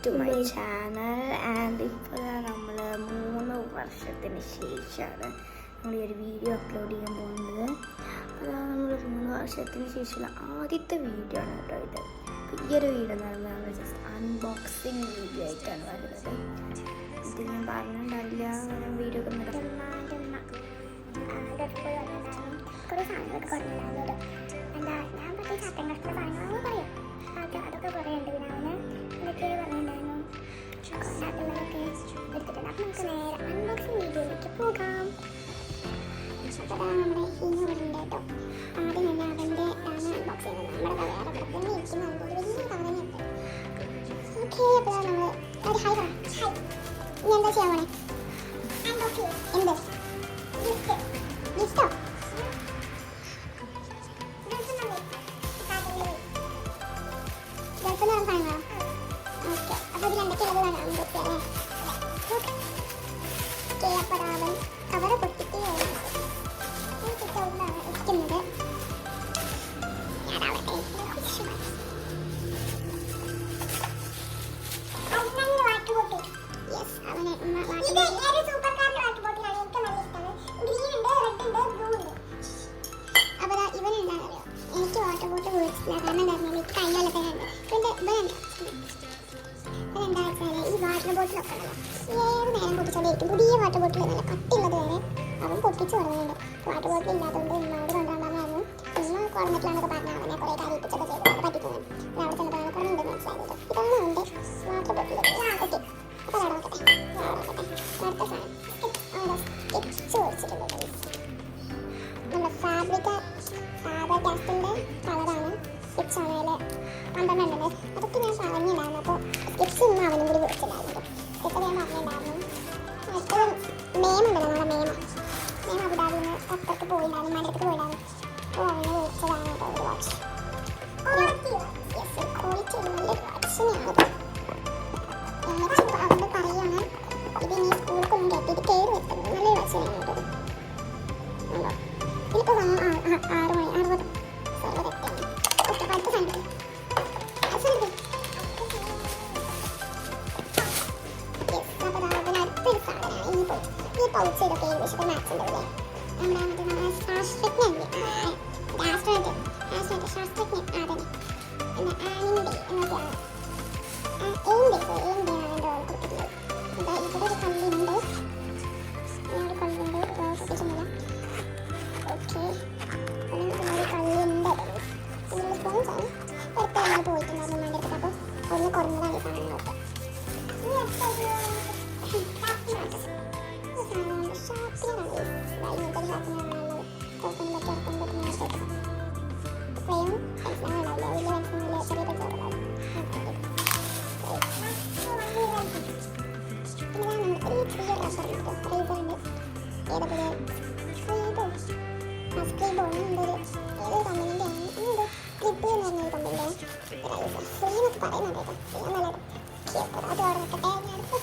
To my channel. And ഇപ്പോൾ നമ്മൾ 3 വർഷത്തിന് ശേഷമാണ് നമ്മൾ ഈ ഒരു വീഡിയോ അപ്ലോഡ് ചെയ്യാൻ പോകുന്നത്. അതാണ് നമ്മൾ 3 വർഷത്തിന് ശേഷമുള്ള ആദ്യത്തെ വീഡിയോ ആണ് കേട്ടോ ഇത്. ഈ ഒരു വീഡിയോ എന്ന് പറയുമ്പോൾ നമ്മൾ ജസ്റ്റ് അൺബോക്സിങ് വീഡിയോ ആയിട്ടാണ് വരുന്നത്. ഇത് ഞാൻ പറഞ്ഞിട്ടുണ്ടാവില്ല, വീഡിയോ ഒക്കെ കുറേ സാധനങ്ങളൊക്കെ പറഞ്ഞിട്ടുണ്ടായിരുന്നു. എന്താ ഞാൻ പറ്റിയ ചട്ടങ്ങൾക്ക് സാധനങ്ങളെന്ന് പറയും. അതൊക്കെ കുറേ ഉണ്ട്. പിന്നെ അവന് എന്തൊക്കെ പറഞ്ഞിട്ടുണ്ടായിരുന്നു, അതിലൊക്കെ എടുത്തിട്ടുണ്ട്. അപ്പം നമുക്ക് നേരെ അൺബോക്സിങ് വീഡിയോയിലേക്ക് പോകാം. അപ്പോൾ നമ്മുടെ ഹിനുണ്ട് കേട്ടോ. ആദ്യം തന്നെ അവൻ്റെ അൺബോക്സ് ചെയ്യുന്നത് നമ്മുടെ വേറെ തന്നെ ഇരിക്കുന്നുണ്ട്. ഒരു വലിയ കവറുണ്ട്. ഓക്കെ, അപ്പോൾ നമ്മൾ ഒരു ഹൈ പറ. ഹൈ, ഇനി എന്താ ചെയ്യാൻ പോണേ? അൺബോക്സ് ചെയ്യും. എന്ത് ഗിഫ്റ്റ്? ഗിഫ്റ്റോ? കവറ് പൊട്ടിട്ട് ഇരിക്കുന്നത് അപ്പോൾ ഇവനുണ്ടാകുമല്ലോ. എനിക്ക് വാട്ടർ ബോട്ടിൽ കുടിച്ചില്ല, കാരണം എന്തായിരുന്നു കയ്യിലൊക്കെ ഉണ്ട്. പിന്നെ ഇതെന്താ വെച്ചാൽ ഈ വാട്ടർ ബോട്ടിലൊക്കെ ഉണ്ടല്ലോ ഏത് നേരം പൊട്ടിച്ചോണ്ടിരിക്കും. പുതിയ വാട്ടർ ബോട്ടിൽ നല്ല കട്ടിയുള്ളത് വരെ അവൻ പൊട്ടിച്ച് തുടങ്ങുന്നുണ്ട്. വാട്ടർ ബോട്ടിൽ ഇല്ലാത്തതുകൊണ്ട് ഉമ്മയോട് കൊണ്ടുവന്നായിരുന്നു. ഉമ്മ കുറഞ്ഞിട്ടില്ലാന്നൊക്കെ പറഞ്ഞാൽ അവനെ കുറേ കാര്യം ഇപ്പിച്ചൊക്കെ ചെയ്ത് പറ്റിക്കുന്നത്. അവിടെ ചെന്നപ്പോഴാണ് കുറഞ്ഞുണ്ടെന്ന് മനസ്സിലായത്. ഇതാണ് അവൻ്റെ വാട്ടർ ബോട്ടിൽ. ഓക്കെ, അപ്പോൾ അവിടെ നോക്കട്ടെ. അടുത്ത സാധനം സ്കെച്ച് പൊടിച്ചിട്ടുണ്ട്. നമ്മുടെ ഫാബർ കാസ്റ്റിൻ്റെ കളറാണ്. സ്കെച്ചാണ് അതിൽ 12 ഉണ്ട്. അതൊക്കെ ഞാൻ പറഞ്ഞിട്ടുണ്ടായിരുന്നു. അപ്പോൾ സ്കെച്ച് ഇന്ന് അവനും കൂടി പൊടിച്ചിട്ടുണ്ടായിരുന്നു. സ്കെച്ച് ഞാൻ പറഞ്ഞിട്ടുണ്ടായിരുന്നു. അടുത്ത മേമുണ്ടല്ലോ, നമ്മുടെ മേം അബുദാബിയിൽ നിന്ന് അപ്പുറത്ത് പോയിട്ടുണ്ടായിരുന്നു, മണ്ടത്ത് പോയിട്ടുണ്ടായിരുന്നു. അപ്പോൾ അവനെ വിളിച്ചതാണ് കേട്ടോ ഒരു വാച്ച്. യെസ്, ക്വാളിറ്റി നല്ലൊരു വാച്ച് തന്നെയാണത്. അവനോട് പറയുകയാണ് ഇത് ഇനി സ്കൂളിലൊന്നും കെട്ടിയിട്ട് കയറി വെക്കുന്നത്. നല്ലൊരു വാച്ച് തന്നെയാണ് കേട്ടോ. ഇതിപ്പോൾ 6 മണി 60 സർവ്വതെറ്റാണ്. ഓക്കെ, അപ്പോൾ അടുത്ത സാധനം ഈ പൗച്ച് ഇതൊക്കെ ഏകദേശം മാച്ച് ഉണ്ടാവില്ലേ. നമ്മുടെ ശാസ്ത്രജ്ഞല്ലേ, ശാസ്ത്രജ്ഞൻ അതന്നെ പിന്നെ ആനിൻ്റെ എന്നൊക്കെയാണ് ഏന്റെയാണ് എൻ്റെ കൊടുത്തിട്ടുള്ളത്. ഇവിടെ ഒരു കല്ലുണ്ട്, ഒരു കല്ലുണ്ട് ശ്രദ്ധിച്ചില്ല. ഓക്കെ, ഒരു കല്ലുണ്ട്. ഇതിൽ സ്പോൺസാണ് എടുത്ത് പോയിട്ടുണ്ടായിരുന്നു എൻ്റെ അടുത്ത്. അപ്പോൾ അതൊന്ന് കുറഞ്ഞതാണ് ഈ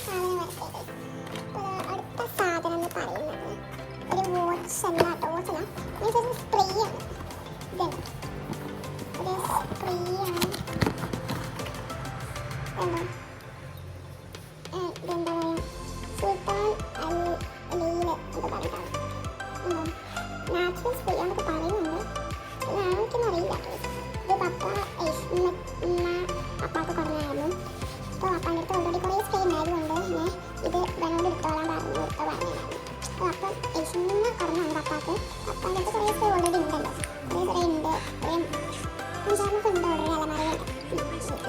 സാധനങ്ങളൊക്കെ. അടുത്ത സാധനം എന്ന് പറയുന്നത് ഒരു വാച്ച് അല്ല കേട്ടോ, വാച്ചല്ല, മീൻസ് സ്പ്രേ ആണ്. ഇതാണ് ഒരു സ്പ്രേ ആണ്. ഇതെന്താ പറയുക, സുൽത്താൻ അൽ ലീല എന്ന് പറഞ്ഞിട്ടാണ്. നാച്ചുറൽ സ്പ്രേ ആണെന്നൊക്കെ പറയുന്നുണ്ട്. എനിക്കൊന്നും അറിയില്ല. ഇത് പപ്പാക്ക് കുറഞ്ഞായിരുന്നു. അപ്പോൾ പപ്പാൻ്റെ അടുത്ത് ഓൾറെഡി കുറേ സ്പ്രേ ഉണ്ടായതുകൊണ്ട് തന്നെ ഇത് വേണോട് എടുത്തോളാൻ പറഞ്ഞിട്ടുണ്ടായിരുന്നു. അപ്പോൾ അപ്പം ഇന്ന് കുറഞ്ഞാണ് പപ്പാക്ക്. പപ്പാൻ്റെ അടുത്ത് കുറേ സ്പ്രേ ഓൾറെഡി ഉണ്ടല്ലോ, കുറേ ഉണ്ട്. 5-6 ഉണ്ട് ഓൾറെഡി അലമാരയിൽ.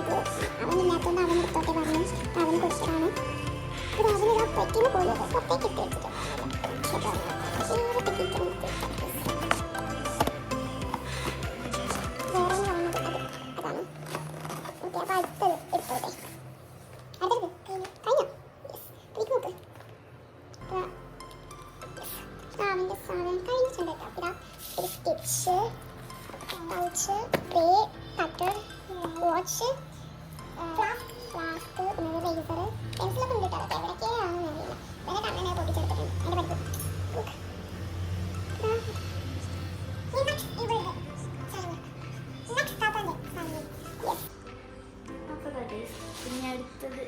ഇത് അവനില്ലാത്തതുകൊണ്ട് അവൻ എടുത്തോട്ടെ പറഞ്ഞു. അപ്പോൾ അവന് കൊടുത്തതാണ്. ഇത് അവനൊരു അപ്പറ്റിന് പോയി പുറത്തേക്ക് ഇട്ട് വെച്ചിട്ട് വാച്ച്, ഫ്ലാസ്ക്, പിന്നെ റേസർ, പെൻസിലൊക്കെ ഉണ്ട് കേട്ടോ. അതൊക്കെ എവിടെയൊക്കെയാണെന്ന് അറിയില്ല. വേറെ കണ്ണനെ പൊട്ടിച്ചെടുത്തിട്ടുണ്ട്. അതിൻ്റെ പഠിക്കും. പിന്നെ അടുത്തത്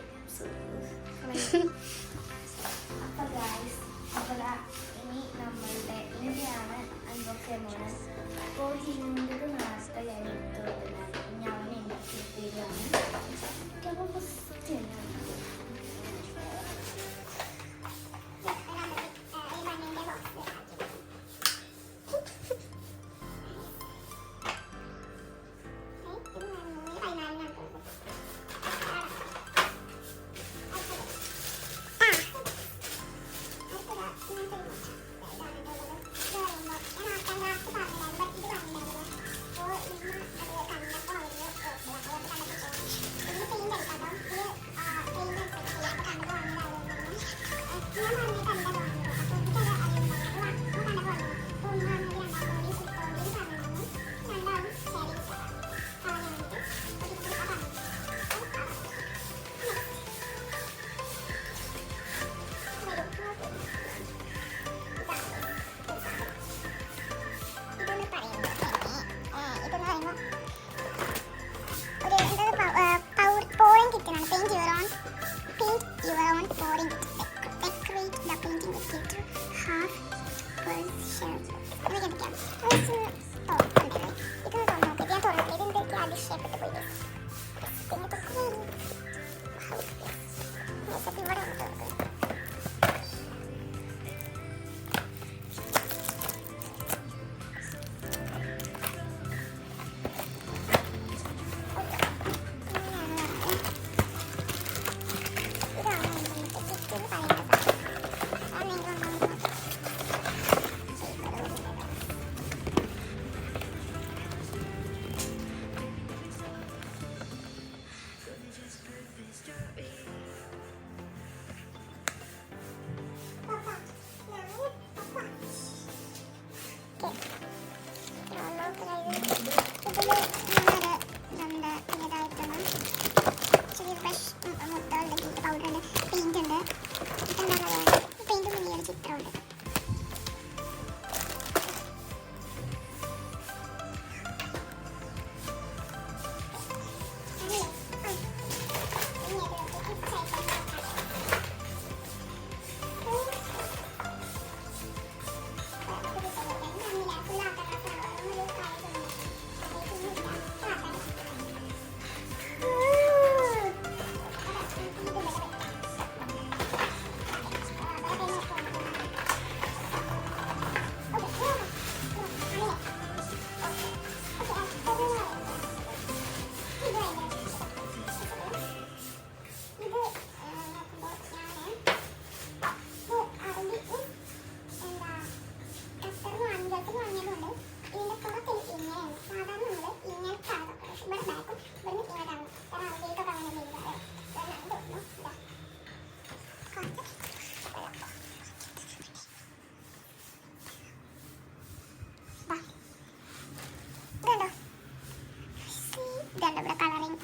ഭയപ്പെട്ടു പോയി guys. പിന്നെ തുറക്കുകയായിരുന്നു. Guys, അപ്പോൾ ഇവിടെ ഒന്ന് തുറക്കുക.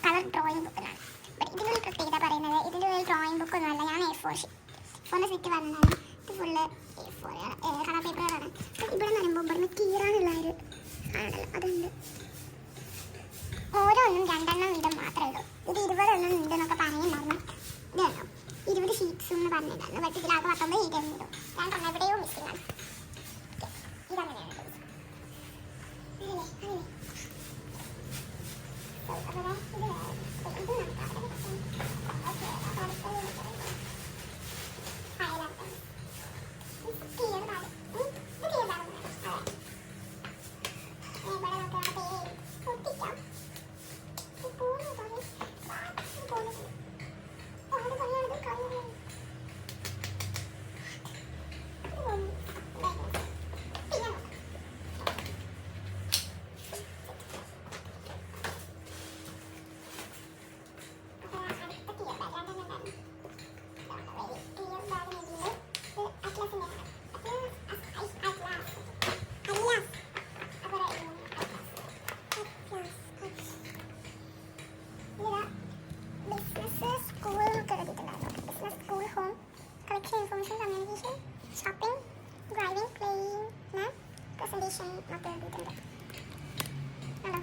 കളർ ഡ്രോയിങ് ബുക്കിലാണ്. ഇതിനൊരു പ്രത്യേകത പറയുന്നത് ഇതിലൊരു ഡ്രോയിങ് ബുക്കൊന്നുമല്ല. ഞാൻ A4 ഫോണിൻ്റെ സെറ്റ് പറഞ്ഞതാണ്. ഇത് ഫുള്ള് A4 കളർ പേപ്പറുകളാണ്. ഇവിടെ നിന്ന് പറയുമ്പോൾ ഇവിടുന്ന് കീറാനുള്ള ഒരു സാധനമല്ലോ അതുണ്ട്. ഓരോന്നും 2 വീതം മാത്രമേ ഉള്ളൂ. ഇത് 20 ഉണ്ടെന്നൊക്കെ പറയുന്നുണ്ടായിരുന്നു. ഇത് കണ്ടോ 20 ഷീറ്റ്സ് എന്ന് പറഞ്ഞിട്ടുണ്ടായിരുന്നു. ബട്ട് ഇതിലാകെ 19 ഷീറ്റ് ഉണ്ടോ. 2 എവിടെയോ മിസ്സിംഗ് ആണ്. ഇതങ്ങനെയാണ് shopping, driving, playing, presentation, ഒക്കെ എഴുതിയിട്ടുണ്ട്. ഹലോ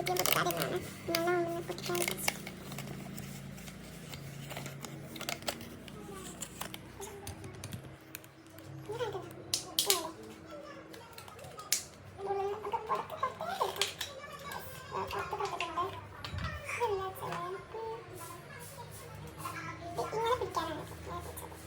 അനിയത്തിയും പൊട്ടിക്കാതിരുന്നാണ് ഞാൻ ഒന്ന് പൊട്ടിക്കാൻ വിചാരിച്ചു. ഇങ്ങനെ പിടിക്കാനാണ് ഞാൻ പിടിച്ചത്.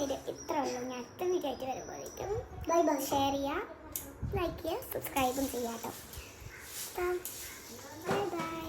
വീഡിയോ ഇത്രേ ഉള്ളൂ. ഞാൻ അടുത്ത വീഡിയോ ആയിട്ട് വരുമ്പോഴേക്കും ബൈ ബൈ. ഷെയർ ചെയ്യുക, ലൈക്ക് ചെയ്യുക, സബ്സ്ക്രൈബും ചെയ്യാം കേട്ടോ. Bye bye.